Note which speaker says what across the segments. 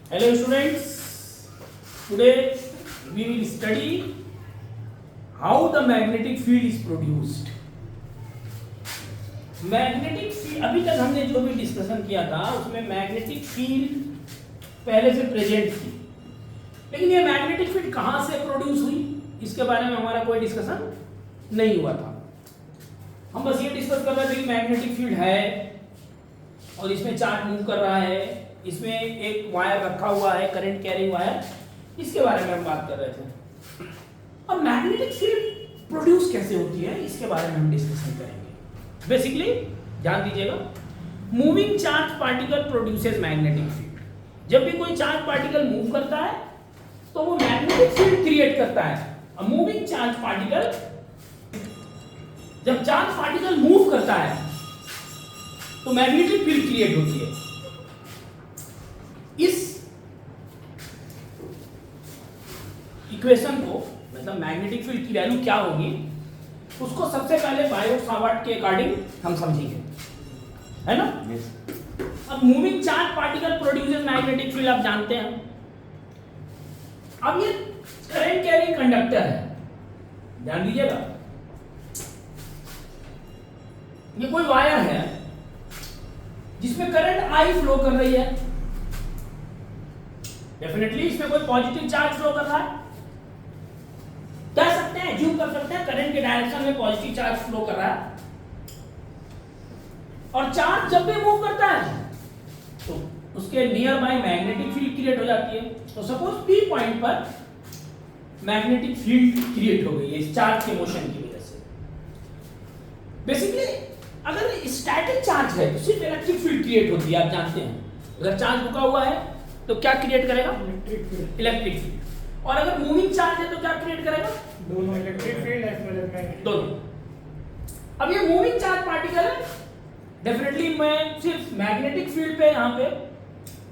Speaker 1: Hello students, today we will study how the magnetic field is produced. Magnetic field, अभी तक हमने जो भी डिस्कशन किया था उसमें मैग्नेटिक फील्ड पहले से प्रेजेंट थी, लेकिन ये मैग्नेटिक फील्ड कहाँ से प्रोड्यूस हुई इसके बारे में हमारा कोई डिस्कशन नहीं हुआ था। हम बस ये डिस्कस कर रहे थे कि मैग्नेटिक फील्ड है और इसमें चार्ज मूव कर रहा है, इसमें एक वायर रखा हुआ है, करंट कैरिंग वायर, इसके बारे में हम बात कर रहे थे। अब मैग्नेटिक फील्ड प्रोड्यूस कैसे होती है इसके बारे में हम डिस्कशन करेंगे। बेसिकली ध्यान दीजिएगा, moving charge particle produces magnetic field. जब भी कोई चार्ज पार्टिकल मूव करता है तो वो मैग्नेटिक फील्ड क्रिएट करता है। अ मूविंग चार्ज पार्टिकल, जब चार्ज पार्टिकल मूव करता है तो मैग्नेटिक फील्ड क्रिएट होती है। इस इक्वेशन को, मतलब मैग्नेटिक फील्ड की वैल्यू क्या होगी, उसको सबसे पहले बायोट-सावर्ट के अकॉर्डिंग हम समझेंगे, है ना? अब moving charge particle produces magnetic field, आप जानते हैं। अब ये करंट कैरिंग कंडक्टर है, ध्यान दीजिएगा, ये कोई वायर है जिसमें करंट आई फ्लो कर रही है। डेफिनेटली इसमें कोई पॉजिटिव चार्ज फ्लो कर रहा है, कह सकते हैं, एज्यूम कर सकते हैं करंट के डायरेक्शन में पॉजिटिव चार्ज फ्लो कर रहा है। और चार्ज जब भी मूव करता है तो उसके near by magnetic field create हो जाती है। तो सपोज पी पॉइंट पर मैग्नेटिक फील्ड क्रिएट हो गई है इस चार्ज के मोशन की वजह से। बेसिकली अगर स्टैटिक चार्ज है तो सिर्फ इलेक्ट्रिक फील्ड क्रिएट होती है, आप जानते हैं। अगर चार्ज रुका हुआ है तो क्या क्रिएट करेगा? Electric field. और अगर मूविंग चार्ज है तो क्या क्रिएट करेगा?
Speaker 2: दोनों, electric field as well as magnetic,
Speaker 1: दोनों। अब ये मूविंग चार्ज पार्टिकल है, डेफिनेटली मैं सिर्फ मैग्नेटिक फील्ड पे यहाँ पे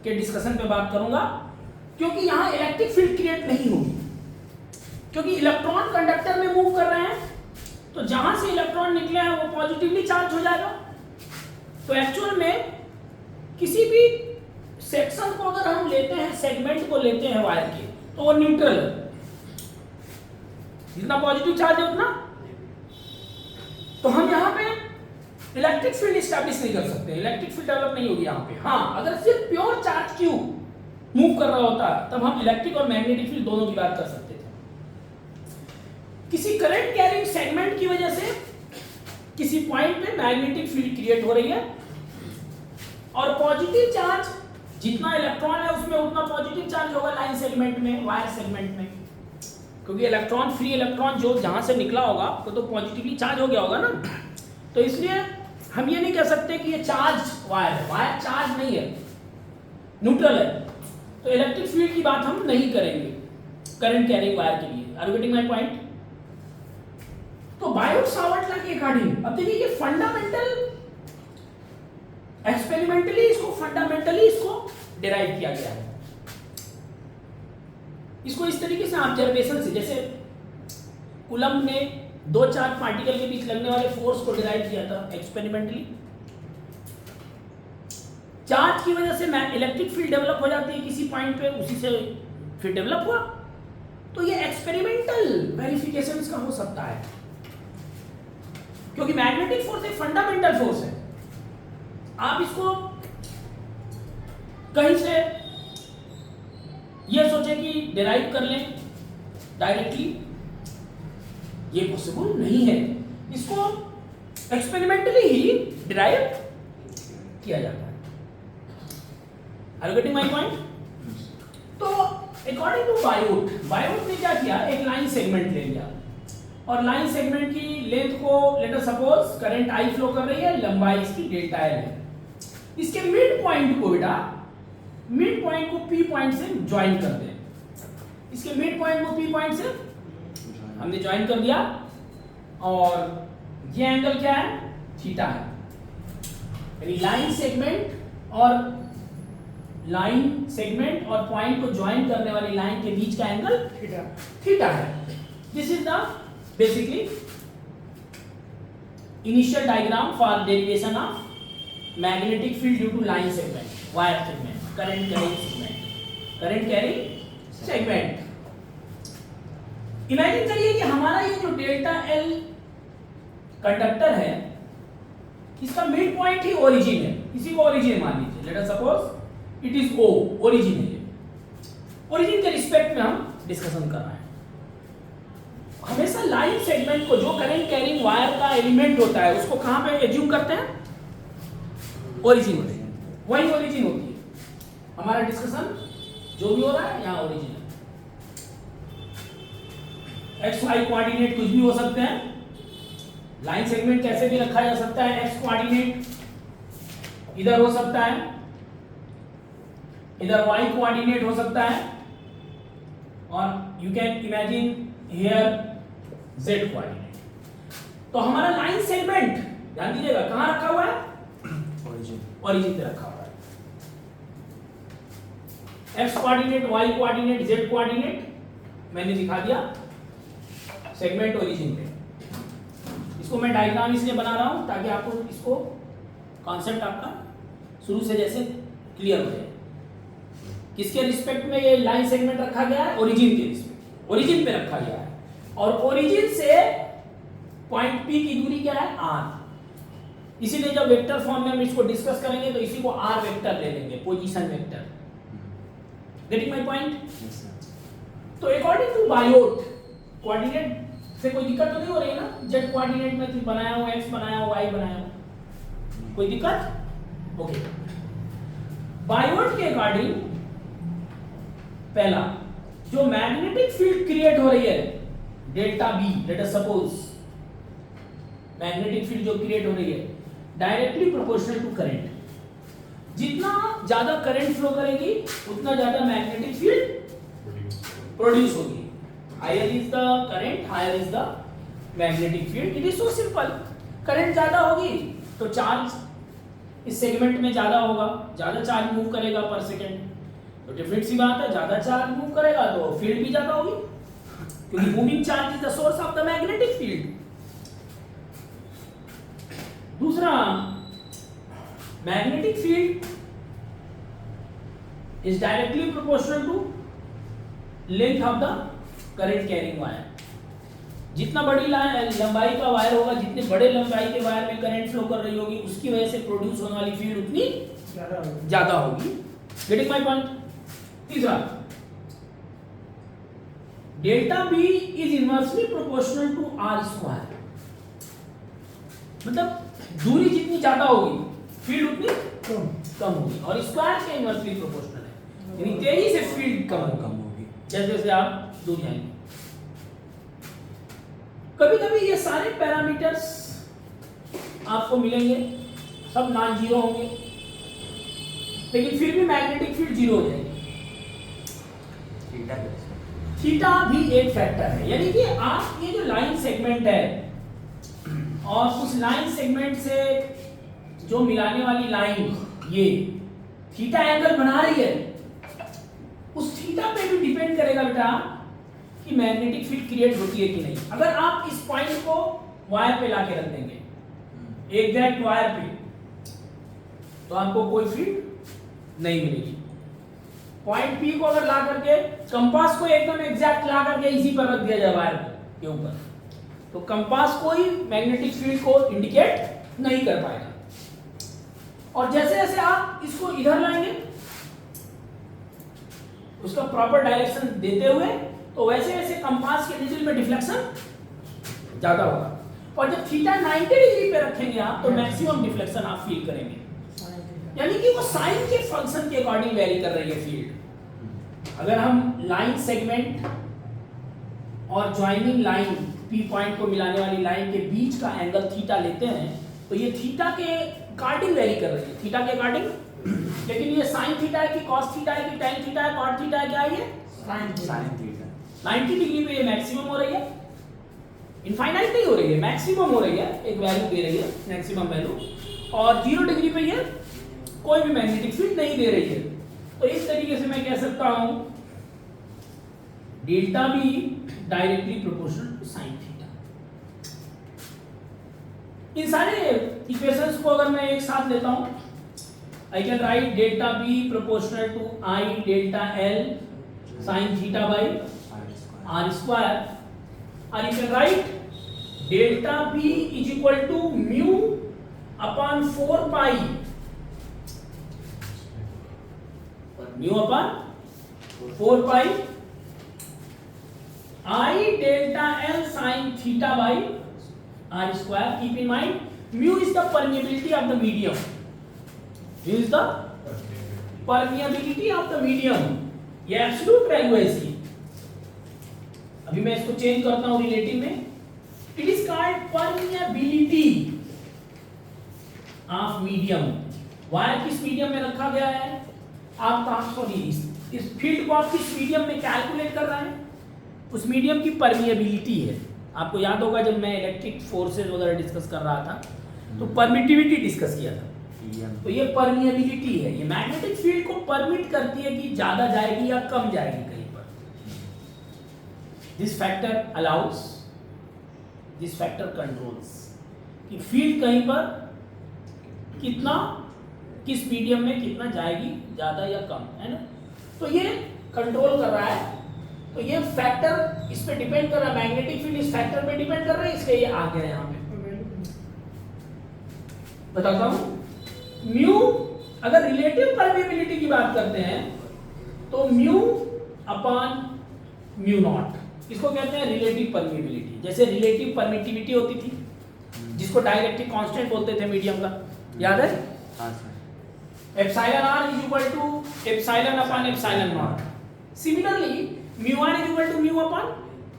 Speaker 1: के डिस्कशन पे बात करूंगा, क्योंकि यहाँ इलेक्ट्रिक फील्ड क्रिएट नहीं होगी, क्योंकि इलेक्ट्रॉन कंडक्टर में मूव कर रहे हैं, तो जहां से इलेक्ट्रॉन निकले हैं वो पॉजिटिवली चार्ज हो जाएगा। तो एक्चुअल में किसी भी सेक्शन को अगर हम लेते हैं, सेगमेंट को लेते हैं वायर के, तो वो न्यूट्रल है, जितना पॉजिटिव चार्ज है उतना। तो हम यहाँ पे इलेक्ट्रिक फील्ड स्टैब्लिश नहीं कर सकते, इलेक्ट्रिक फील्ड डेवलप नहीं होगी यहाँ पे। हाँ, अगर सिर्फ प्योर चार्ज क्यू मूव कर रहा होता तब हम इलेक्ट्रिक और मैग्नेटिक फील्ड दोनों की बात कर सकते थे। किसी करंट कैरिंग सेगमेंट की वजह से किसी पॉइंट पे मैग्नेटिक फील्ड क्रिएट हो रही है, और पॉजिटिव चार्ज, जितना इलेक्ट्रॉन है उसमें उतना पॉजिटिव चार्ज होगा लाइन सेगमेंट में, वायर सेगमेंट में, क्योंकि इलेक्ट्रॉन, फ्री इलेक्ट्रॉन जो जहां से निकला होगा वो तो पॉजिटिवली चार्ज हो गया होगा ना। तो इसलिए हम ये नहीं कह सकते कि ये चार्ज वायर है, वायर चार्ज नहीं है, न्यूट्रल है। तो इलेक्ट्रिक फील्ड की बात हम नहीं करेंगे करंट कैरिंग वायर के लिए। Are you getting my point? तो बायोट-सावर्ट लॉ के अकॉर्डिंग, अब देखिए ये फंडामेंटल, एक्सपेरिमेंटली इसको डिराइव किया गया है। इसको इस तरीके से ऑब्जर्वेशन से, जैसे कूलम्ब ने दो चार्ज पार्टिकल के बीच लगने वाले फोर्स को डिराइव किया था एक्सपेरिमेंटली। चार्ज की वजह से इलेक्ट्रिक फील्ड डेवलप हो जाती है किसी पॉइंट पे, उसी से फिर डेवलप हुआ। तो ये एक्सपेरिमेंटल वेरिफिकेशन इसका हो सकता है, क्योंकि मैग्नेटिक फोर्स एक फंडामेंटल फोर्स है। आप इसको कहीं से ये सोचे कि डिराइव कर लें डायरेक्टली, ये पॉसिबल नहीं है। इसको एक्सपेरिमेंटली ही डिराइव किया जाता है। Are you getting my point? तो अकॉर्डिंग टू बायोट ने क्या किया, एक लाइन सेगमेंट ले लिया, और लाइन सेगमेंट की लेंथ को, let us suppose current I flow कर रही है, लंबाई इसकी डेल्टा एल है। इसके मिड पॉइंट को, बेटा मिड पॉइंट को पी पॉइंट से ज्वाइन कर दें। इसके मिड पॉइंट को पी पॉइंट से हमने ज्वाइन कर दिया, और ये एंगल क्या है? थीटा है। यानी लाइन सेगमेंट और पॉइंट को ज्वाइन करने वाली लाइन के बीच का एंगल थीटा है। This is the basically initial diagram for derivation of magnetic field due to line segment, wire segment, current carrying segment. Current carrying segment. Imagine करिए कि हमारा ये जो डेल्टा एल कंडक्टर है, इसका मिड पॉइंट ही origin है, इसी को ओरिजिन मान लीजिए। Let us suppose it is O, origin है। ओरिजिन के रिस्पेक्ट में हम डिस्कशन कर रहे हैं। हमेशा लाइन सेगमेंट को, जो करंट कैरिंग वायर का एलिमेंट होता है, उसको कहां पे एज्यूम करते हैं? ओरिजिन में। वही ओरिजिन होती है। हमारा डिस्कशन जो भी हो रहा है यहां ओरिजिन है। एक्स वाई कोऑर्डिनेट कुछ भी हो सकते हैं। लाइन सेगमेंट कैसे भी रखा जा सकता है। एक्स कोऑर्डिनेट इधर हो सकता है, इधर वाई कोऑर्डिनेट हो सकता है, और you can imagine here Z coordinate. तो हमारा लाइन सेगमेंट ध्यान दीजिएगा कहां रखा हुआ है? ओरिजिन पे रखा हुआ है। X coordinate, y coordinate, z coordinate मैंने दिखा दिया, सेगमेंट ओरिजिन पे। इसको मैं डायग्राम इसलिए बना रहा हूं ताकि आपको इसको कॉन्सेप्ट आपका शुरू से जैसे क्लियर हो जाए। किसके रिस्पेक्ट में ये लाइन सेगमेंट रखा गया है? ओरिजिन के रिस्पेक्ट, ओरिजिन पे रखा गया है। और ओरिजिन से पॉइंट पी की दूरी क्या है? आर। इसीलिए जब वेक्टर फॉर्म में हम इसको डिस्कस करेंगे तो इसी को आर वेक्टर ले लेंगे, position vector. Getting my point? तो अकॉर्डिंग टू बायोट, कोऑर्डिनेट से कोई दिक्कत तो नहीं हो रही है ना? जेड कोऑर्डिनेट में कुछ बनाया हो, एक्स बनाया हो, वाई बनाया हो, कोई दिक्कत? ओके। बायोट के अकॉर्डिंग पहला जो मैग्नेटिक फील्ड क्रिएट हो रही है delta B, let us suppose magnetic field जो क्रिएट हो रही है डायरेक्टली प्रोपोर्शनल टू करंट। जितना ज्यादा करंट फ्लो करेगी उतना ज्यादा मैग्नेटिक फील्ड प्रोड्यूस होगी। Higher is the current, higher is the magnetic field. It is so simple. Current ज्यादा होगी तो चार्ज इस सेगमेंट में ज्यादा होगा, ज्यादा चार्ज मूव करेगा पर सेकंड। तो डिफरेंट सी बात है, ज्यादा चार्ज मूव करेगा तो फील्ड भी ज्यादा होगी, क्योंकि moving charge is the source of the magnetic field. दूसरा, magnetic field is directly proportional to length of the current carrying wire. जितना बड़ी लंबाई का वायर होगा, जितने बड़े लंबाई के वायर में करंट फ्लो कर रही होगी, उसकी वजह से प्रोड्यूस होने वाली फील्ड उतनी ज्यादा होगी। Getting my point? तीसरा, delta B is inversely proportional to r square. मतलब दूरी जितनी ज्यादा होगी फील्ड उतनी कम होगी, और स्क्वायर के इनवर्सली प्रोपोर्शनल है, यानी तेजी से फील्ड कम होगी जैसे जैसे आप दूर जाएंगे। कभी कभी ये सारे पैरामीटर्स आपको मिलेंगे, सब नॉन जीरो होंगे, लेकिन फिर भी मैग्नेटिक फील्ड जीरो हो जाएगी। थीटा भी एक फैक्टर है, यानी कि आप ये जो लाइन सेगमेंट है और उस लाइन सेगमेंट से जो मिलाने वाली लाइन ये थीटा एंगल बना रही है, उस थीटा पे भी डिपेंड करेगा बेटा कि मैग्नेटिक फील्ड क्रिएट होती है कि नहीं। अगर आप इस पॉइंट को वायर पे लाके रख देंगे एग्जैक्ट वायर पे, तो आपको कोई फील्ड नहीं मिलेगी। पॉइंट पी को अगर ला करके, कंपास को एकदम एग्जैक्ट ला करके इसी पर रख दिया जाए वायर के ऊपर, तो कंपास कोई मैग्नेटिक फील्ड को इंडिकेट नहीं कर पाएगा। और जैसे जैसे आप इसको इधर लाएंगे, उसका प्रॉपर डायरेक्शन देते हुए, तो वैसे वैसे कंपास के नीडल में डिफ्लेक्शन ज्यादा होगा। और जब थीटा 90 डिग्री पे रखेंगे आप, तो मैक्सिमम डिफ्लेक्शन आप फील करेंगे, यानी कि वो साइन के फंक्शन के अकॉर्डिंग वेरी कर रही है फील्ड। अगर हम लाइन सेगमेंट और ज्वाइनिंग लाइन पी पॉइंट को मिलाने वाली लाइन के बीच का एंगल थीटा लेते हैं, तो ये थीटा के अकॉर्डिंग वेरी कर रही है, थीटा के अकॉर्डिंग। लेकिन ये साइन थीटा है कि कॉस थीटा है कि टैन थीटा है, कॉट थीटा है, क्या है ये? Sine theta. 90 डिग्री पे ये मैक्सिमम हो रही है, इनफाइनाइट नहीं हो रही है, मैक्सिमम हो रही है, एक वैल्यू दे रही है मैक्सिमम वैल्यू। और 0 डिग्री पे ये कोई भी मैग्नेटिक फील्ड नहीं दे रही है। तो इस तरीके से मैं कह सकता हूं delta B directly proportional to sine theta. इन सारे इक्वेशंस को अगर मैं एक साथ लेता हूं, I can write delta B proportional to I delta L sin theta by R square, or you can write delta B is equal to mu upon 4 pi, mu upon 4 pi I delta L sin theta by R square. Keep in mind, mu is the permeability of the medium. Mu is the permeability of the medium. ये absolute value है इसकी. अभी मैं इसको change करता हूं relative में. It is called permeability of medium. Wire किस मीडियम में रखा गया है? आप कहां, सॉरी, इस फील्ड को आप किस मीडियम में कैलकुलेट कर रहे हैं? उस मीडियम की परमिएबिलिटी है. आपको याद होगा जब मैं इलेक्ट्रिक फोर्सेस वगैरह डिस्कस कर रहा था तो परमिटिविटी डिस्कस किया था. तो ये परमिएबिलिटी है. ये मैग्नेटिक फील्ड को परमिट करती है कि ज्यादा जाएगी या कम जाएगी कहीं पर. This factor allow us, this factor controls कि फील्ड कहीं पर कितना, किस मीडियम में कितना जाएगी, ज्यादा या कम, है ना. तो ये कंट्रोल कर रहा है. तो ये फैक्टर इस पे डिपेंड कर रहा है. मैग्नेटिक फील्ड इस फैक्टर पे डिपेंड कर रहा है, इसलिए ये आ गया यहाँ पे. बताता हूं. म्यू, अगर रिलेटिव परमिएबिलिटी की बात करते हैं तो म्यू अपॉन म्यू नॉट, इसको कहते हैं रिलेटिव परमिएबिलिटी. जैसे रिलेटिव परमिटिविटी होती थी जिसको डाइलेक्ट्रिक कांस्टेंट बोलते थे मीडियम का, याद है? Epsilon r is equal to epsilon upon epsilon naught. Similarly mu r is equal to mu upon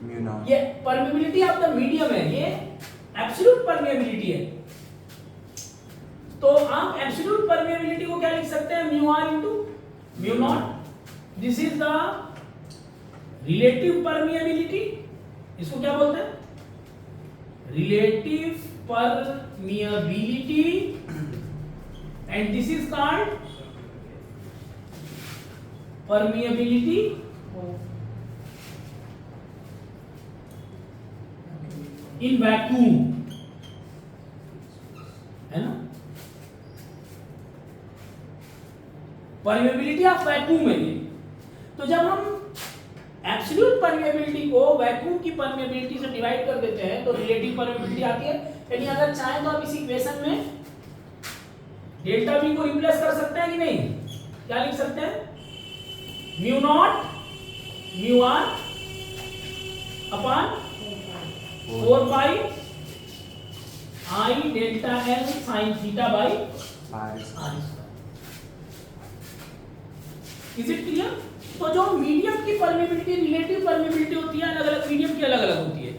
Speaker 1: mu naught. ये परमिएबिलिटी ऑफ द मीडियम है, ये एब्सोल्यूट परमिएबिलिटी है. तो आप एब्सोल्यूट परमिएबिलिटी को क्या लिख सकते हैं? Mu r into mu naught. This is the relative permeability. इसको क्या बोलते हैं? Relative permeability. And this is called permeability in vacuum, है ना. परमिएबिलिटी ऑफ वैक्यूम है ये. तो जब हम एब्सोल्यूट परमिएबिलिटी को वैक्यूम की परमिएबिलिटी से डिवाइड कर देते हैं तो रिलेटिव परमिएबिलिटी आती है. यानी अगर चाहे तो आप इस इक्वेशन में डेल्टा बी को रिप्लेस कर सकते हैं कि नहीं? क्या लिख सकते हैं? Mu naught mu r upon 4 pi I delta l sine theta by r square. Is it clear? तो जो मीडियम की परमिएबिलिटी, रिलेटिव परमिएबिलिटी होती है, अलग अलग मीडियम की अलग अलग होती है.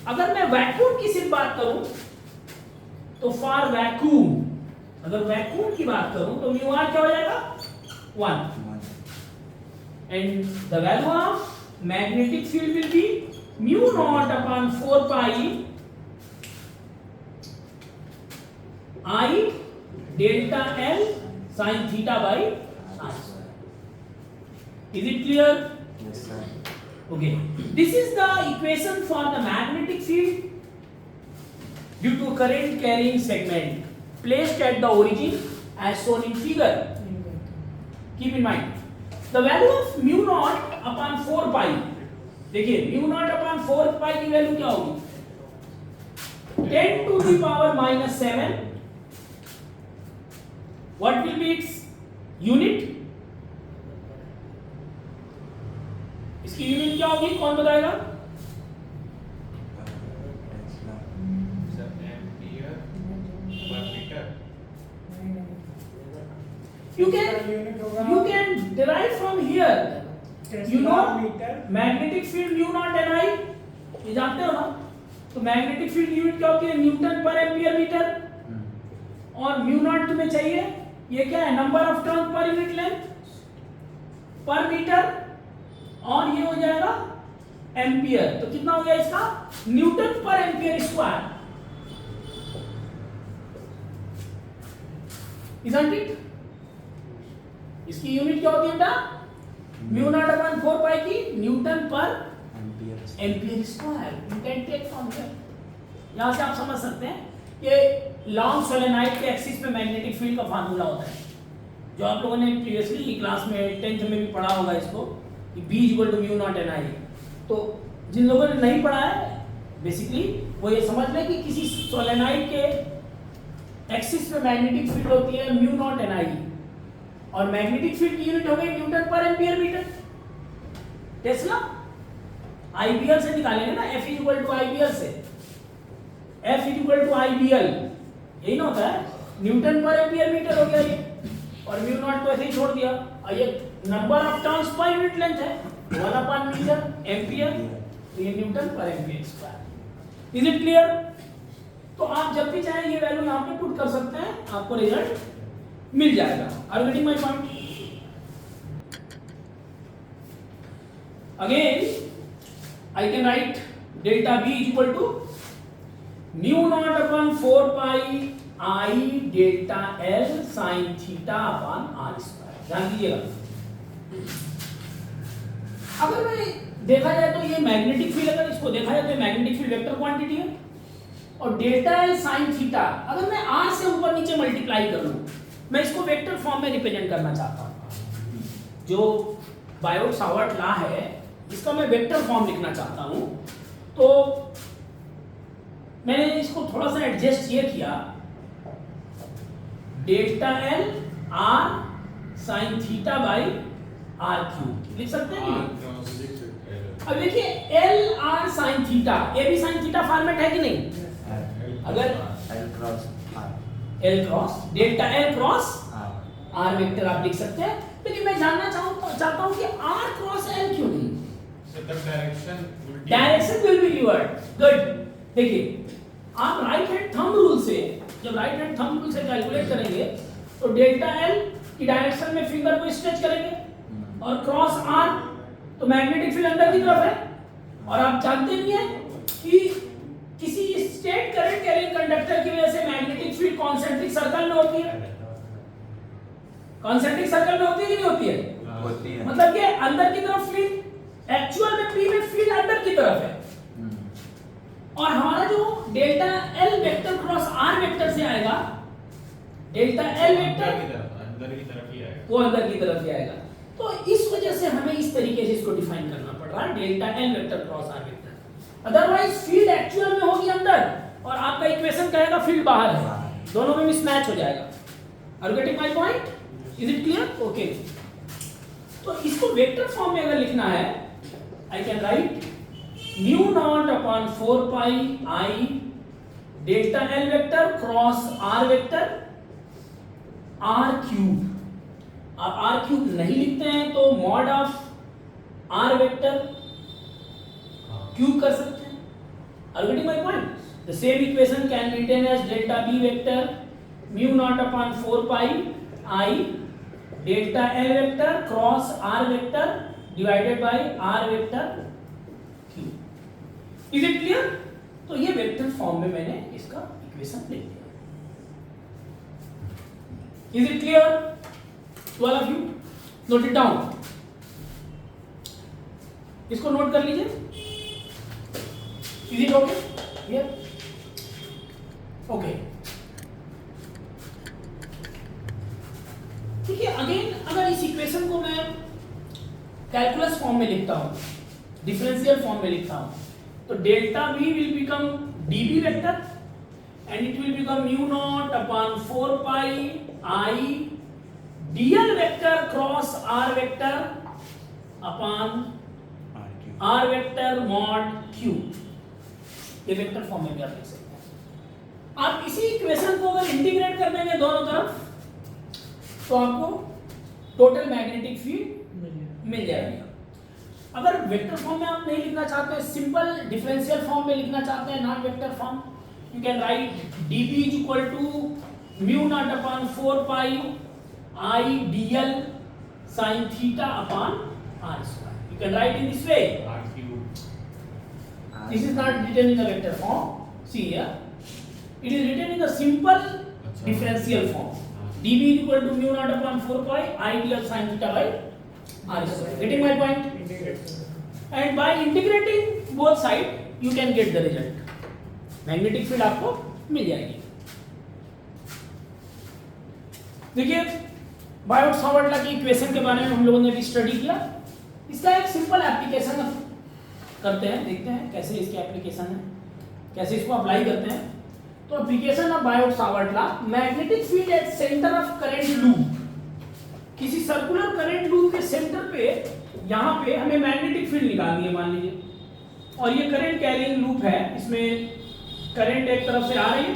Speaker 1: अगर मैं वैक्यूम की सिर्फ बात करूं तो फॉर वैक्यूम, अगर वैक्यूम की बात करूं तो म्यू आर क्या हो जाएगा? 1. And the value of magnetic field will be mu naught upon 4 pi I delta l sine theta by r. Is it clear?
Speaker 3: Yes, sir.
Speaker 1: Okay. This is the equation for the magnetic field due to current carrying segment placed at the origin as shown in figure. Keep in mind the value of mu naught upon 4 pi. देखिए mu naught upon 4 pi की value क्या होगी? 10 to the power minus 7. What will be its unit? इसकी unit क्या होगी? कौन बताएगा? You can derive from here. You know magnetic field mu naught and I, ये जानते हो ना? तो मैग्नेटिक फील्ड यूनिट क्या होती है? Newton per ampere metre. और म्यू नॉट तुम्हें चाहिए, ये क्या है? Number of turn per unit length पर मीटर. और ये हो जाएगा एम्पियर. तो कितना हो गया इसका? Newton per ampere square. Isn't it? इसकी यूनिट क्या होती है बेटा? म्यू नॉट अपॉन 4 पाई की newton per ampere square. You can take from here. यहां से आप समझ सकते हैं ये लॉन्ग सोलेनॉइड के एक्सिस पे मैग्नेटिक फील्ड का फार्मूला होता है. जो आप लोगों ने प्रीवियसली क्लास में 10th में भी पढ़ा होगा इसको कि B equal to mu naught n I. तो जिन लोगों ने नहीं पढ़ा है बेसिकली वो ये समझ लें कि किसी सोलेनोइड के एक्सिस पे मैग्नेटिक फील्ड होती है म्यू नॉट एन आई, और मैग्नेटिक फील्ड की यूनिट हो गई Newton per ampere metre. Tesla IBL से निकालेंगे ना, F इक्वल टू आईबीएल से, F इक्वल टू आईबीएल यही ना होता है, न्यूटन पर एम्पियर मीटर हो गया ये, और म्यू नॉट तो ऐसे ही छोड़ दिया। और ये number of turns per unit length है 1/मीटर एम्पियर, तो ये Newton per ampere square. Is it clear? तो आप जब भी चाहें ये वैल्यू यहाँ पे पुट कर सकते हैं, आपको रिजल्ट मिल जाएगा। Are you getting my point? Again I can write delta B equal to mu naught upon 4 pi I delta L sine theta upon r square. ध्यान दीजिएगा, अगर मैं देखा जाए तो ये मैग्नेटिक फील्ड, अगर इसको देखा जाए तो मैग्नेटिक फील्ड वेक्टर क्वांटिटी है, और डेल्टा L साइन थीटा अगर मैं r से ऊपर नीचे मल्टीप्लाई कर लूं, मैं इसको वेक्टर फॉर्म में रिप्रेजेंट करना चाहता हूं। जो बायोट सावर्ट लॉ है इसका मैं वेक्टर फॉर्म लिखना चाहता हूं, तो मैंने इसको थोड़ा सा एडजस्ट ये किया, delta L r sign theta by r cube लिख सकते हैं कि? अब देखिए L r साइन थीटा, ये भी साइन थीटा फॉर्मेट है कि नहीं? अगर L cross delta L cross r vector आप लिख सकते हैं, लेकिन मैं जानना चाहता हूं कि r क्रॉस L क्यों नहीं? Direction will be revert. Good. देखिए आप राइट हैंड थंब रूल से, जब राइट हैंड थंब रूल से कैलकुलेट करेंगे तो डेल्टा L की डायरेक्शन में फिंगर को स्ट्रेच करेंगे, और क्रॉस R तो मैग्नेटिक फील्ड अंदर की तरफ है, और आप जानते भी हैं कि किसी स्ट्रेट करंट कैरिंग कंडक्टर की वजह से मैग्नेटिक फील्ड कॉन्सेंट्रिक सर्कल में होती है। कॉन्सेंट्रिक सर्कल में होती है कि नहीं होती है?
Speaker 3: होती है।
Speaker 1: मतलब कि अंदर की तरफ फील्ड, एक्चुअल में P में फील्ड अंदर की तरफ है, और हमारा जो delta L vector cross R vector से आएगा, डेल्टा L वेक्टर
Speaker 4: अंदर की तरफ ही आएगा,
Speaker 1: वो अंदर की तरफ ही आएगा। तो इस वजह से हमें इस तरीके से इसको डिफाइन करना पड़ रहा है, delta L vector cross R vector. Otherwise field actual में होगी अंदर, और आपका इक्वेशन कहेगा फील्ड बाहर है, दोनों में मिसमैच हो जाएगा। Are you getting my point? Is it clear? Okay. तो इसको वेक्टर फॉर्म में अगर लिखना है, I can write mu naught upon 4 pi I delta L vector cross R vector R cube. आप R क्यूब नहीं लिखते हैं तो mod of R vector cube कर सकते हैं। Are you getting my point? The same equation can be written as delta B vector mu naught upon 4 pi I delta L vector cross R vector divided by R vector cube. Is it clear? तो ये vector form में मैंने इसका equation लिख दिया। Is it clear to all of you? Note it down, इसको note कर लीजिए। Is it okay? Clear? Okay. देखिए अगेन, अगर इस इक्वेशन को मैं कैलकुलस फॉर्म में लिखता हूं, डिफरेंशियल फॉर्म में लिखता हूं, तो delta B will become dB vector and it will become mu naught upon 4 pi I dl vector cross R vector upon R vector mod Q। ये वेक्टर फॉर्म में भी आप लिख सकते हैं। आप इसी इक्वेशन को अगर इंटीग्रेट कर देंगे दोनों तरफ, तो आपको टोटल मैग्नेटिक फील्ड मिल जाएगी। अगर वेक्टर फॉर्म में आप नहीं लिखना चाहते हैं, सिंपल डिफरेंशियल फॉर्म में लिखना चाहते हैं, non vector form, you can write dB is equal to mu naught upon 4 pi I dl sin theta upon r square. You can write in this way.
Speaker 4: R cube.
Speaker 1: This is not written in the vector form. See here, it is written in the simple differential form. dB is equal to mu naught upon 4 pi I dl sin theta by r square. Getting my point? And by integrating both side, you can get the result. Magnetic field आपको मिल जाएगी। देखिए Biot Savart law की equation के बारे में हम लोगों ने भी स्टडी किया। इसका एक सिंपल एप्लीकेशन करते हैं, देखते हैं कैसे इसकी एप्लीकेशन है, कैसे इसको अप्लाई करते हैं। तो application of Biot Savart law, magnetic field at centre of current loop, किसी सर्कुलर करंट लूप के सेंटर पे यहाँ पे हमें मैग्नेटिक फील्ड निकालनी है मान लीजिए, और ये करंट कैरिंग लूप है, इसमें करंट एक तरफ से आ रही है,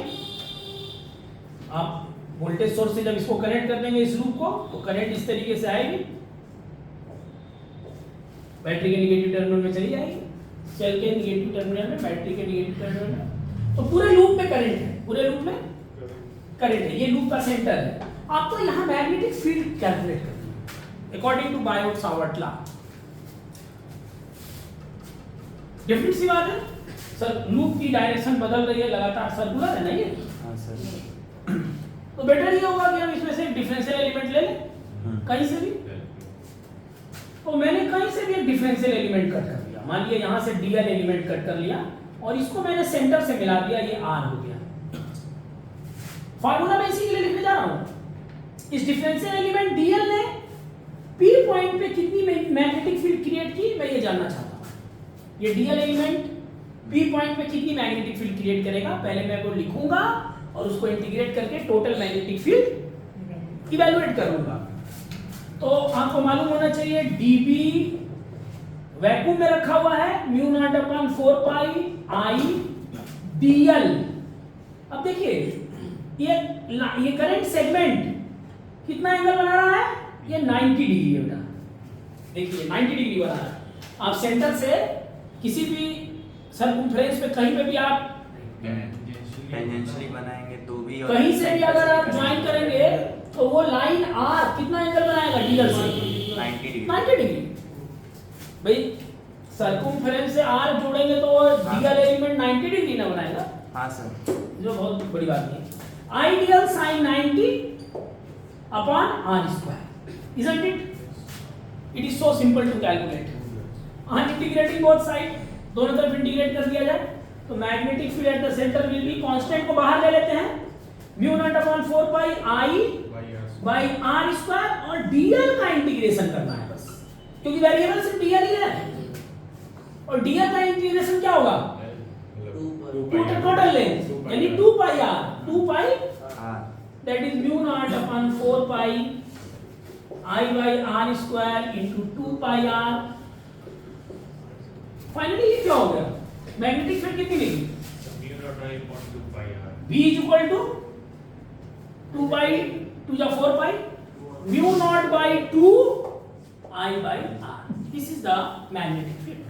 Speaker 1: आप वोल्टेज सोर्स से जब इसको कनेक्ट कर देंगे इस लूप को तो करंट इस तरीके से आएगी, बैटरी के निगेटिव टर्मिनल में चली जाएगी, सेल के निगेटिव टर्मिनल में, बैटरी के निगेटिव टर्मिनल में, तो पूरे लूप में करंट है, पूरे लूप में करंट है, ये लूप का सेंटर है। आपको यहाँ मैग्नेटिक फील्ड कैलकुलेट करनी है according to Biot Savart law. Different सी बात है सर, लूप की डायरेक्शन बदल रही है लगातार, सर्कुलर है ना ये।
Speaker 3: हाँ सर।
Speaker 1: तो बेटर ये होगा कि हम इसमें से एक डिफरेंशियल एलिमेंट ले लें कहीं से भी। तो मैंने कहीं से भी एक डिफरेंशियल एलिमेंट कट कर लिया, मान लिया यहाँ से डीएल एलिमेंट कट कर लिया और इसको मैंने सेंटर से मिला दिया, ये आर हो गया। फार्मूला मैं इसी के लिए लिखने जा रहा हूँ, इस डिफरेंशियल एलिमेंट डीएल ने पी पॉइंट पे कितनी मैग्नेटिक फील्ड क्रिएट की, मैं ये जानना चाहता हूँ। ये डीएल एलिमेंट पी पॉइंट पे कितनी मैग्नेटिक फील्ड क्रिएट करेगा, पहले मैं वो लिखूंगा और उसको इंटीग्रेट करके टोटल मैग्नेटिक फील्ड इवैल्यूएट करूंगा। तो आपको मालूम होना चाहिए dB वैक्यूम में रखा हुआ है म्यू नॉट अपॉन 4 पाई आई dl। अब देखिए ये करंट सेगमेंट कितना एंगल बना रहा है, ये 90 डिग्री बेटा, देखिए 90 डिग्री बना रहा है। आप सेंटर से किसी भी सर्कमफ्रेंस पे कहीं पे भी आप
Speaker 3: टेंजेंशियली बनाएंगे तो भी, और
Speaker 1: कहीं से भी अगर आप ज्वाइन करेंगे तो वो लाइन आर कितना एंगल बनाएगा डीएल से,
Speaker 3: 90 डिग्री।
Speaker 1: 90 डिग्री। भाई सर्कमफ्रेंस से आर जोड़ेंगे तो वो डीएल एलिमेंट 90 डिग्री ना बनाएगा।
Speaker 3: हाँ सर।
Speaker 1: जो बहुत बड़ी बात नहीं है। I dl sine 90 upon r square, isn't it? It is so simple to calculate. On integrating both side, दोनों तरफ इंटीग्रेट कर दिया जाए तो magnetic field at the centre will be, constant को बाहर ले लेते हैं, mu naught upon 4 pi I by r square, और डीएल का इंटीग्रेशन करना है बस, क्योंकि वेरिएबल सिर्फ डीएल ही है, और डीएल का इंटीग्रेशन क्या होगा, टोटल लेंथ यानी 2 pi r, 2 pi that is mu naught upon 4 pi I by r square into 2 pi r. Finally ये क्या हो गया, मैग्नेटिक फील्ड कितनी मिली, V is equal to 2 by 2 या 4 pi mu naught by 2 I by R. This is the magnetic field.